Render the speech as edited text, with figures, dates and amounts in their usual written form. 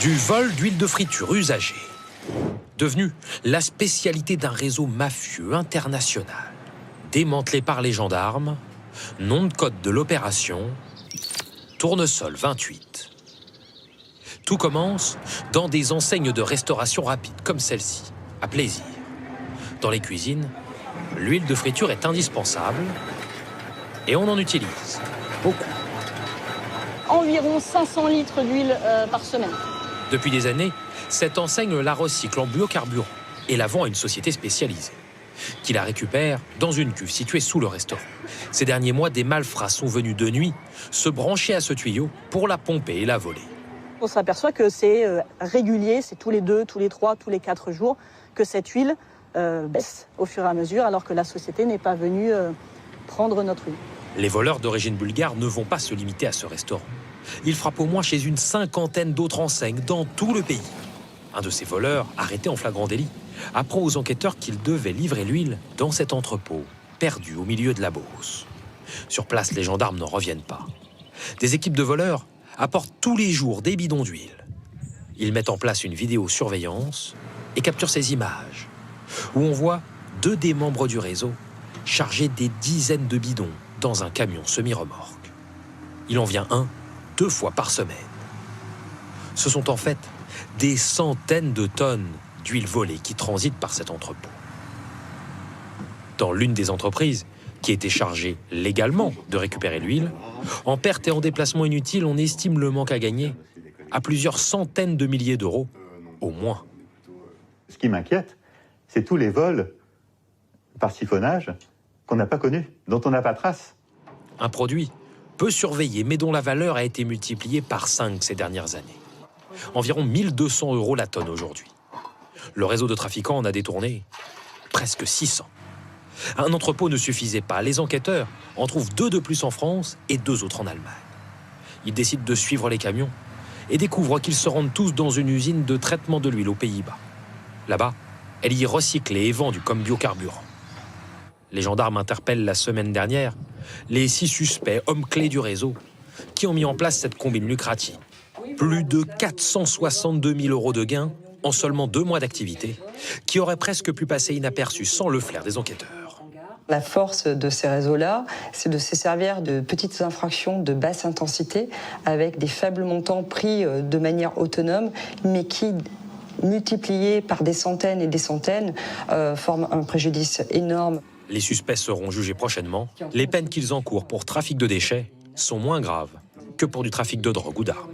Du vol d'huile de friture usagée, devenu la spécialité d'un réseau mafieux international. Démantelé par les gendarmes, nom de code de l'opération, Tournesol 28. Tout commence dans des enseignes de restauration rapide comme celle-ci, à plaisir. Dans les cuisines, l'huile de friture est indispensable et on en utilise beaucoup. Environ 500 litres d'huile par semaine. Depuis des années, cette enseigne la recycle en biocarburant et la vend à une société spécialisée, qui la récupère dans une cuve située sous le restaurant. Ces derniers mois, des malfrats sont venus de nuit se brancher à ce tuyau pour la pomper et la voler. On s'aperçoit que c'est régulier, c'est tous les 2, tous les 3, tous les 4 jours que cette huile baisse au fur et à mesure, alors que la société n'est pas venue prendre notre huile. Les voleurs d'origine bulgare ne vont pas se limiter à ce restaurant. Ils frappent au moins chez une 50aine d'autres enseignes dans tout le pays. Un de ces voleurs, arrêté en flagrant délit, apprend aux enquêteurs qu'il devait livrer l'huile dans cet entrepôt, perdu au milieu de la Beauce. Sur place, les gendarmes n'en reviennent pas. Des équipes de voleurs apportent tous les jours des bidons d'huile. Ils mettent en place une vidéosurveillance et capturent ces images, où on voit 2 des membres du réseau charger des dizaines de bidons dans un camion semi-remorque. Il en vient 1-2 fois par semaine. Ce sont en fait des centaines de tonnes d'huile volée qui transitent par cet entrepôt. Dans l'une des entreprises qui était chargée légalement de récupérer l'huile, en perte et en déplacement inutile, on estime le manque à gagner à plusieurs centaines de milliers d'euros, au moins. Ce qui m'inquiète, c'est tous les vols par siphonnage qu'on n'a pas connus, dont on n'a pas trace. Un produit peu surveillé, mais dont la valeur a été multipliée par 5 ces dernières années. Environ 1200 € la tonne aujourd'hui. Le réseau de trafiquants en a détourné presque 600. Un entrepôt ne suffisait pas. Les enquêteurs en trouvent 2 de plus en France et 2 autres en Allemagne. Ils décident de suivre les camions et découvrent qu'ils se rendent tous dans une usine de traitement de l'huile aux Pays-Bas. Là-bas, elle y est recyclée et vendue comme biocarburant. Les gendarmes interpellent la semaine dernière les 6 suspects, hommes clés du réseau, qui ont mis en place cette combine lucrative. Plus de 462 000 € de gains en seulement 2 mois d'activité, qui auraient presque pu passer inaperçus sans le flair des enquêteurs. La force de ces réseaux-là, c'est de se servir de petites infractions de basse intensité, avec des faibles montants pris de manière autonome, mais qui, multipliés par des centaines et des centaines, forment un préjudice énorme. Les suspects seront jugés prochainement. Les peines qu'ils encourent pour trafic de déchets sont moins graves que pour du trafic de drogue ou d'armes.